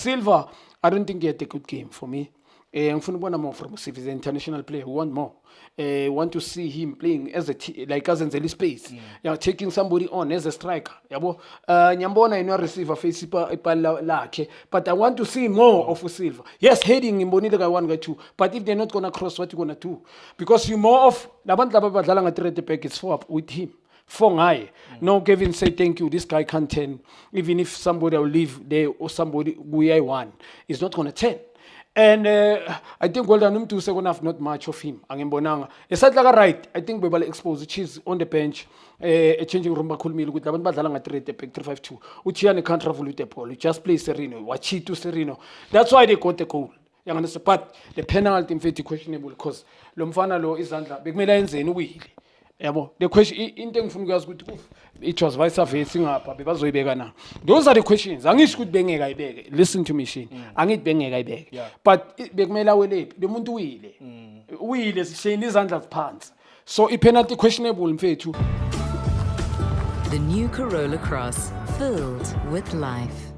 Silva, I don't think he had a good game for me. Ngifuna ukubona more from Silva. He's an international player. We want more. Want to see him playing as like azenzela space. Yeah, taking somebody on as a striker. Yabo. Nyambona ino receiver face ipala lakhe, but I want to see more of Silva. Yes, heading imbonile ka 1 ka 2, but if they're not going to cross, what you going to do? Because you more of labantu laba badlala nga 3 back, it's 4 up with him. 4 high. No, Kevin say thank you. This guy can't 10. Even if somebody will leave there or somebody we 1, he's not going to 10. And I think Golden Umtu second half not much of him. Angimbonanga. Esat like right. I think we will expose cheese on the bench. A changing room bakulmi with the badala nga 3-5-2. Uchiane can't travel with the ball. You just play Sereno. Wachi to Sereno. That's why they got the goal. You understand? But the penalty in fact questionable because Lomfana lo is under. Bekumela yenze wheel. Yabo, the question into ngifuna ukwazi ukuthi it was vice versa ngapha bebazoyibeka na. Those are the questions. Angisho ukuthi bengeka ayibeke. Listen to me Shini. Angithi bengeka ayibeke. But bekumela welephi lo muntu uyile. Uyile sishini izandla ziphansi. So I penalty questionable mfethu. The new Corolla Cross, filled with life.